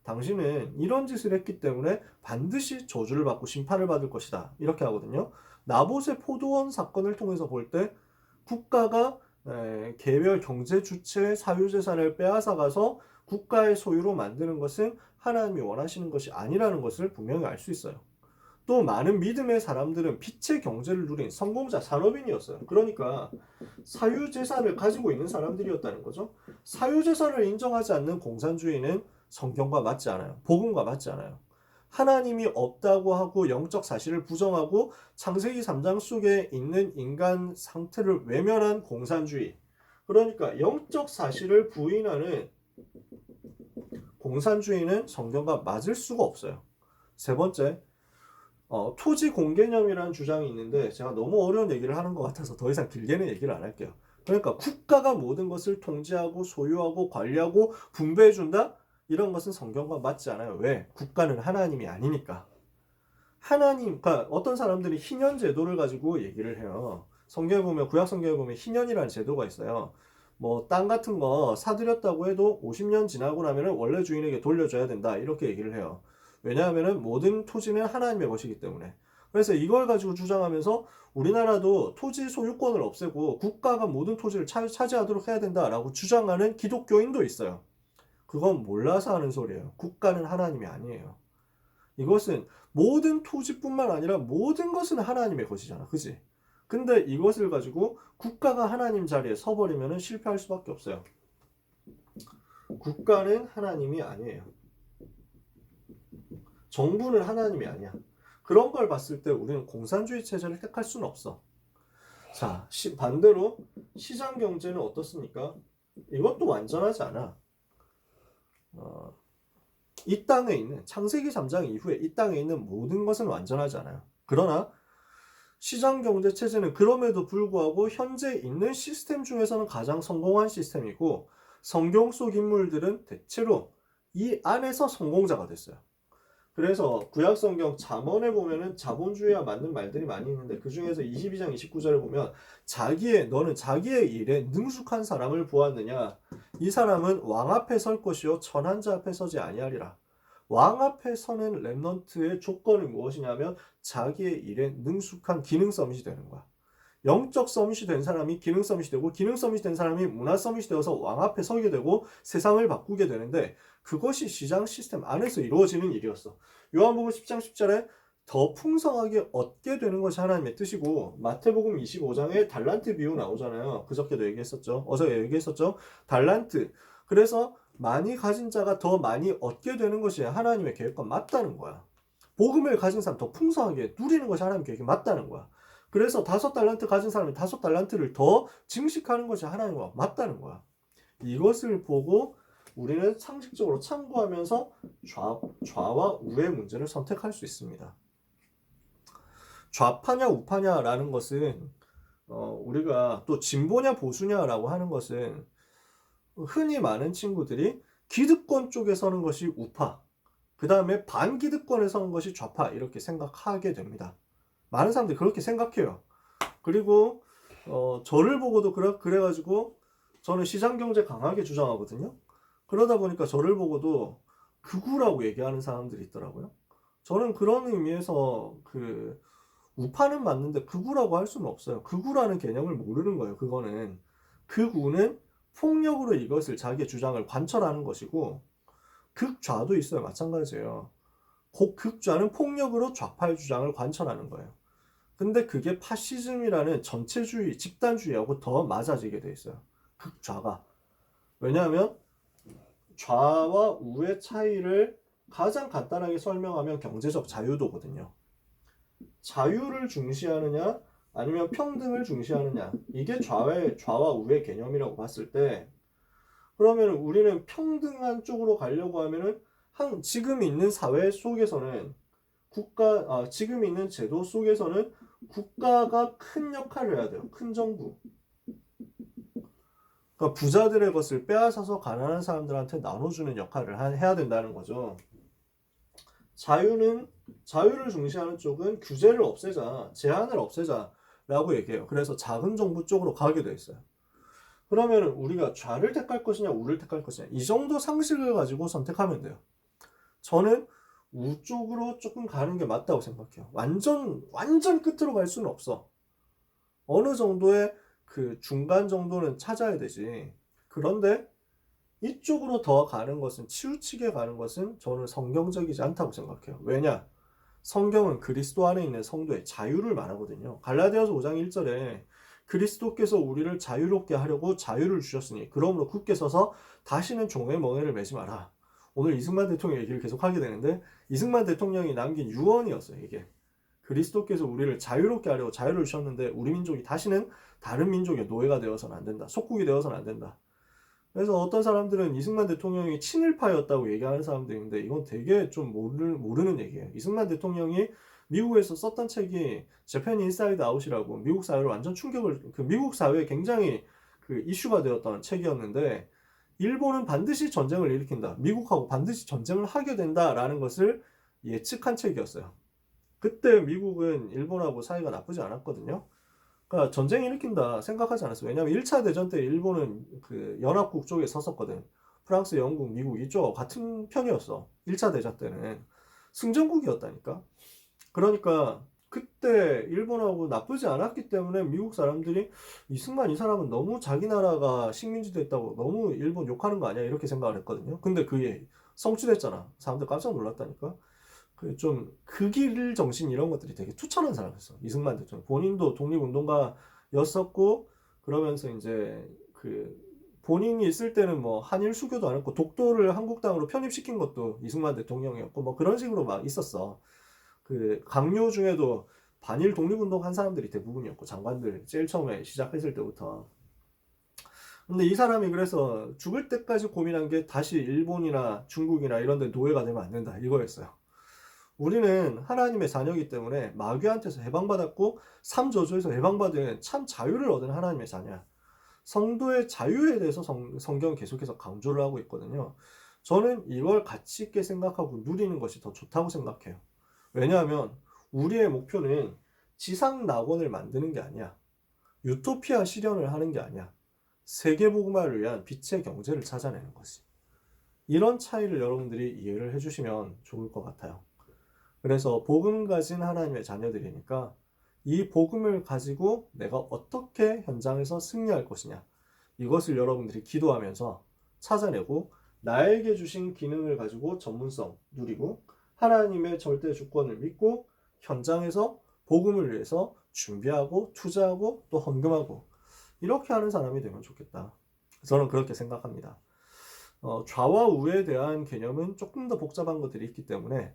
당신은 이런 짓을 했기 때문에 반드시 저주를 받고 심판을 받을 것이다. 이렇게 하거든요. 나봇의 포도원 사건을 통해서 볼 때 국가가 개별 경제 주체의 사유재산을 빼앗아가서 국가의 소유로 만드는 것은 하나님이 원하시는 것이 아니라는 것을 분명히 알 수 있어요. 또 많은 믿음의 사람들은 빛의 경제를 누린 성공자 산업인이었어요. 그러니까 사유재산을 가지고 있는 사람들이었다는 거죠. 사유재산을 인정하지 않는 공산주의는 성경과 맞지 않아요. 복음과 맞지 않아요. 하나님이 없다고 하고 영적 사실을 부정하고 창세기 3장 속에 있는 인간 상태를 외면한 공산주의. 그러니까 영적 사실을 부인하는 공산주의는 성경과 맞을 수가 없어요. 세 번째, 토지 공개념이라는 주장이 있는데 제가 너무 어려운 얘기를 하는 것 같아서 더 이상 길게는 얘기를 안 할게요. 그러니까 국가가 모든 것을 통제하고 소유하고 관리하고 분배해준다? 이런 것은 성경과 맞지 않아요. 왜? 국가는 하나님이 아니니까. 그러니까 어떤 사람들이 희년 제도를 가지고 얘기를 해요. 성경에 보면, 구약 성경에 보면 희년이라는 제도가 있어요. 뭐 땅 같은 거 사들였다고 해도 50년 지나고 나면은 원래 주인에게 돌려줘야 된다. 이렇게 얘기를 해요. 왜냐하면은 모든 토지는 하나님의 것이기 때문에. 그래서 이걸 가지고 주장하면서 우리나라도 토지 소유권을 없애고 국가가 모든 토지를 차지하도록 해야 된다라고 주장하는 기독교인도 있어요. 그건 몰라서 하는 소리예요. 국가는 하나님이 아니에요. 이것은 모든 토지뿐만 아니라 모든 것은 하나님의 것이잖아. 그지? 근데 이것을 가지고 국가가 하나님 자리에 서버리면 실패할 수밖에 없어요. 국가는 하나님이 아니에요. 정부는 하나님이 아니야. 그런 걸 봤을 때 우리는 공산주의 체제를 택할 수는 없어. 자, 반대로 시장 경제는 어떻습니까? 이것도 완전하지 않아. 이 땅에 있는 창세기 3장 이후에 이 땅에 있는 모든 것은 완전하지 않아요. 그러나 시장 경제 체제는 그럼에도 불구하고 현재 있는 시스템 중에서는 가장 성공한 시스템이고 성경 속 인물들은 대체로 이 안에서 성공자가 됐어요. 그래서 구약 성경 잠언에 보면은 자본주의와 맞는 말들이 많이 있는데 그 중에서 22장 29절을 보면 너는 자기의 일에 능숙한 사람을 보았느냐? 이 사람은 왕 앞에 설 것이요 천한 자 앞에 서지 아니하리라. 왕 앞에 서는 렘넌트의 조건이 무엇이냐면 자기의 일에 능숙한 기능 서밋이 되는 거야. 영적 서밋이 된 사람이 기능 서밋이 되고 기능 서밋이 된 사람이 문화 서밋이 되어서 왕 앞에 서게 되고 세상을 바꾸게 되는데 그것이 시장 시스템 안에서 이루어지는 일이었어. 요한복음 10장 10절에 더 풍성하게 얻게 되는 것이 하나님의 뜻이고, 마태복음 25장에 달란트 비유 나오잖아요. 그저께도 얘기했었죠. 어제 얘기했었죠. 달란트. 그래서 많이 가진 자가 더 많이 얻게 되는 것이 하나님의 계획과 맞다는 거야. 복음을 가진 사람 더 풍성하게 누리는 것이 하나님의 계획이 맞다는 거야. 그래서 5달란트 가진 사람이 5달란트를 더 증식하는 것이 하나님과 맞다는 거야. 이것을 보고 우리는 상식적으로 참고하면서 좌와 우의 문제를 선택할 수 있습니다. 좌파냐 우파냐라는 것은 우리가 또 진보냐 보수냐라고 하는 것은 흔히 많은 친구들이 기득권 쪽에 서는 것이 우파, 그 다음에 반기득권에 서는 것이 좌파 이렇게 생각하게 됩니다. 많은 사람들이 그렇게 생각해요. 그리고 저를 보고도 그래가지고 저는 시장경제 강하게 주장하거든요. 그러다 보니까 저를 보고도 극우라고 얘기하는 사람들이 있더라고요. 저는 그런 의미에서 우파는 맞는데 극우라고 할 수는 없어요. 극우라는 개념을 모르는 거예요. 그거는 극우는 폭력으로 이것을 자기의 주장을 관철하는 것이고, 극좌도 있어요. 마찬가지예요. 극좌는 폭력으로 좌파의 주장을 관철하는 거예요. 근데 그게 파시즘이라는 전체주의, 집단주의하고 더 맞아지게 돼 있어요. 극좌가. 왜냐하면 좌와 우의 차이를 가장 간단하게 설명하면 경제적 자유도거든요. 자유를 중시하느냐 아니면 평등을 중시하느냐, 이게 좌와 우의 개념이라고 봤을 때, 그러면 우리는 평등한 쪽으로 가려고 하면은 지금 있는 사회 속에서는 지금 있는 제도 속에서는 국가가 큰 역할을 해야 돼요. 큰 정부. 그러니까 부자들의 것을 빼앗아서 가난한 사람들한테 나눠주는 역할을 해야 된다는 거죠. 자유를 중시하는 쪽은 규제를 없애자, 제한을 없애자라고 얘기해요. 그래서 작은 정부 쪽으로 가게 돼 있어요. 그러면 우리가 좌를 택할 것이냐 우를 택할 것이냐, 이 정도 상식을 가지고 선택하면 돼요. 저는 우 쪽으로 조금 가는 게 맞다고 생각해요. 완전 끝으로 갈 수는 없어. 어느 정도의 중간 정도는 찾아야 되지. 그런데 이쪽으로 더 가는 것은, 치우치게 가는 것은 저는 성경적이지 않다고 생각해요. 왜냐? 성경은 그리스도 안에 있는 성도의 자유를 말하거든요. 갈라디아서 5장 1절에 그리스도께서 우리를 자유롭게 하려고 자유를 주셨으니 그러므로 굳게 서서 다시는 종의 멍에를 매지 마라. 오늘 이승만 대통령 얘기를 계속 하게 되는데, 이승만 대통령이 남긴 유언이었어요. 이게 그리스도께서 우리를 자유롭게 하려고 자유를 주셨는데 우리 민족이 다시는 다른 민족의 노예가 되어서는 안 된다. 속국이 되어서는 안 된다. 그래서 어떤 사람들은 이승만 대통령이 친일파였다고 얘기하는 사람들이 있는데, 이건 되게 좀 모르는 얘기예요. 이승만 대통령이 미국에서 썼던 책이 재팬 인사이드 아웃이라고, 미국 사회를 완전 미국 사회에 굉장히 이슈가 되었던 책이었는데, 일본은 반드시 전쟁을 일으킨다, 미국하고 반드시 전쟁을 하게 된다라는 것을 예측한 책이었어요. 그때 미국은 일본하고 사이가 나쁘지 않았거든요. 그러니까 전쟁 일으킨다 생각하지 않았어요. 왜냐하면 1차 대전 때 일본은 연합국 쪽에 섰었거든. 프랑스, 영국, 미국 이쪽하고 같은 편이었어. 1차 대전 때는 승전국이었다니까. 그러니까 그때 일본하고 나쁘지 않았기 때문에 미국 사람들이 이승만 이 사람은 너무 자기 나라가 식민지 됐다고 너무 일본 욕하는 거 아니야 이렇게 생각을 했거든요. 근데 그게 성취됐잖아. 사람들 깜짝 놀랐다니까. 그 길 정신 이런 것들이 되게 투철한 사람이었어. 이승만 대통령. 본인도 독립운동가였었고, 그러면서 이제 본인이 있을 때는 뭐 한일 수교도 안 했고 독도를 한국당으로 편입시킨 것도 이승만 대통령이었고, 뭐 그런 식으로 막 있었어. 강요 중에도 반일 독립운동 한 사람들이 대부분이었고, 장관들 제일 처음에 시작했을 때부터. 근데 이 사람이 그래서 죽을 때까지 고민한 게 다시 일본이나 중국이나 이런 데 노예가 되면 안 된다 이거였어요. 우리는 하나님의 자녀이기 때문에 마귀한테서 해방받았고 삼저주에서 해방받은 참 자유를 얻은 하나님의 자녀야. 성도의 자유에 대해서 성경은 계속해서 강조를 하고 있거든요. 저는 이걸 가치 있게 생각하고 누리는 것이 더 좋다고 생각해요. 왜냐하면 우리의 목표는 지상 낙원을 만드는 게 아니야. 유토피아 실현을 하는 게 아니야. 세계복음화를 위한 빛의 경제를 찾아내는 거지. 이런 차이를 여러분들이 이해를 해주시면 좋을 것 같아요. 그래서 복음 가진 하나님의 자녀들이니까 이 복음을 가지고 내가 어떻게 현장에서 승리할 것이냐, 이것을 여러분들이 기도하면서 찾아내고, 나에게 주신 기능을 가지고 전문성 누리고 하나님의 절대 주권을 믿고 현장에서 복음을 위해서 준비하고 투자하고 또 헌금하고 이렇게 하는 사람이 되면 좋겠다. 저는 그렇게 생각합니다. 좌와 우에 대한 개념은 조금 더 복잡한 것들이 있기 때문에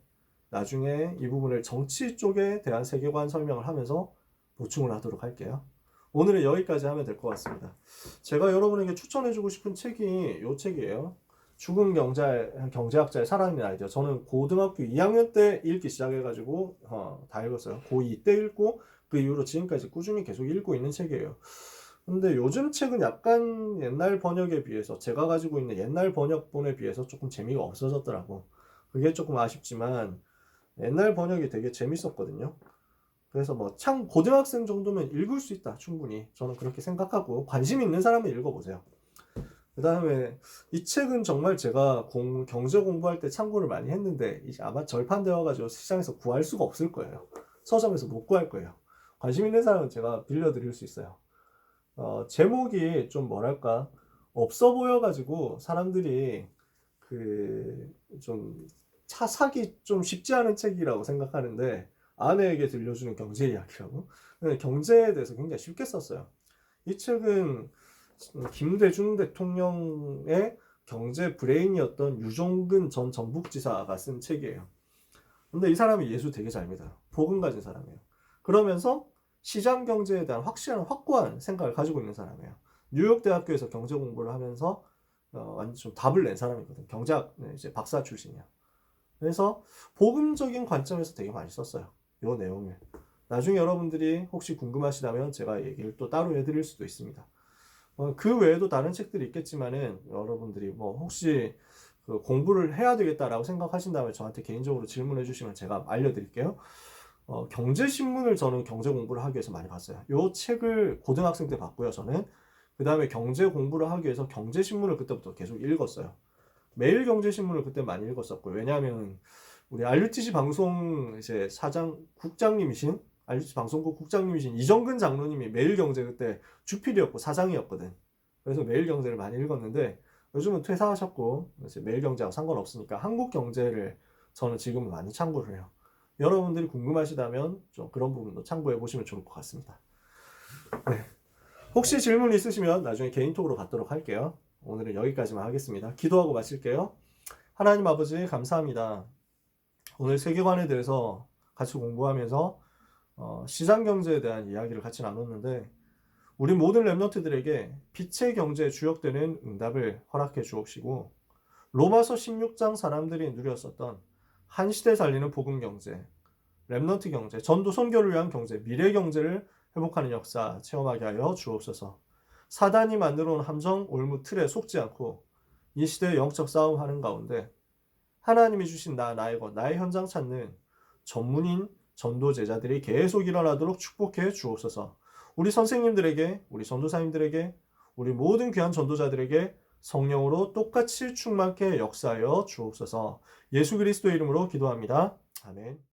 나중에 이 부분을 정치 쪽에 대한 세계관 설명을 하면서 보충을 하도록 할게요. 오늘은 여기까지 하면 될 것 같습니다. 제가 여러분에게 추천해주고 싶은 책이 이 책이에요. 죽은 경제학자의 살아있는 아이디어. 저는 고등학교 2학년 때 읽기 시작해가지고 다 읽었어요. 고2 때 읽고 그 이후로 지금까지 꾸준히 계속 읽고 있는 책이에요. 근데 요즘 책은 약간 옛날 번역에 비해서 제가 가지고 있는 옛날 번역본에 비해서 조금 재미가 없어졌더라고. 그게 조금 아쉽지만 옛날 번역이 되게 재밌었거든요. 그래서 뭐 고등학생 정도면 읽을 수 있다 충분히 저는 그렇게 생각하고 관심 있는 사람은 읽어보세요. 그 다음에 이 책은 정말 제가 경제 공부할 때 참고를 많이 했는데 이제 아마 절판되어 가지고 시장에서 구할 수가 없을 거예요. 서점에서 못 구할 거예요. 관심 있는 사람은 제가 빌려드릴 수 있어요. 제목이 좀 뭐랄까 없어 보여가지고 사람들이 좀 차 사기 좀 쉽지 않은 책이라고 생각하는데 아내에게 들려주는 경제 이야기라고. 경제에 대해서 굉장히 쉽게 썼어요. 이 책은 김대중 대통령의 경제 브레인이었던 유종근 전 전북지사가 쓴 책이에요. 근데 이 사람이 예수 되게 잘 믿어요. 복음 가진 사람이에요. 그러면서 시장 경제에 대한 확고한 생각을 가지고 있는 사람이에요. 뉴욕 대학교에서 경제 공부를 하면서 완전 좀 답을 낸 사람이거든. 경제학 이제 박사 출신이야. 그래서 복음적인 관점에서 되게 많이 썼어요. 이 내용을. 나중에 여러분들이 혹시 궁금하시다면 제가 얘기를 또 따로 해드릴 수도 있습니다. 그 외에도 다른 책들이 있겠지만은 여러분들이 뭐 혹시 공부를 해야 되겠다라고 생각하신다면 저한테 개인적으로 질문해 주시면 제가 알려드릴게요. 경제신문을 저는 경제 공부를 하기 위해서 많이 봤어요. 이 책을 고등학생 때 봤고요, 저는. 그 다음에 경제 공부를 하기 위해서 경제신문을 그때부터 계속 읽었어요. 매일 경제신문을 그때 많이 읽었었고요. 왜냐하면 우리 RUTC 방송 이제 국장님이신 RUTC 방송국 국장님이신 이정근 장로님이 매일경제 그때 주필이었고 사장이었거든. 그래서 매일경제를 많이 읽었는데 요즘은 퇴사하셨고 이제 매일경제하고 상관없으니까 한국경제를 저는 지금은 많이 참고를 해요. 여러분들이 궁금하시다면 좀 그런 부분도 참고해 보시면 좋을 것 같습니다. 네. 혹시 질문 있으시면 나중에 개인톡으로 받도록 할게요. 오늘은 여기까지만 하겠습니다. 기도하고 마칠게요. 하나님 아버지 감사합니다. 오늘 세계관에 대해서 같이 공부하면서 시장 경제에 대한 이야기를 같이 나눴는데 우리 모든 랩런트들에게 빛의 경제에 주역되는 응답을 허락해 주옵시고 로마서 16장 사람들이 누렸었던 한 시대 살리는 복음 경제, 랩런트 경제, 전도 선교를 위한 경제, 미래 경제를 회복하는 역사 체험하게 하여 주옵소서. 사단이 만들어 온 함정 올무 틀에 속지 않고 이 시대의 영적 싸움하는 가운데 하나님이 주신 나의 것, 나의 현장 찾는 전문인 전도 제자들이 계속 일어나도록 축복해 주옵소서. 우리 선생님들에게, 우리 전도사님들에게, 우리 모든 귀한 전도자들에게 성령으로 똑같이 충만케 역사하여 주옵소서. 예수 그리스도의 이름으로 기도합니다. 아멘.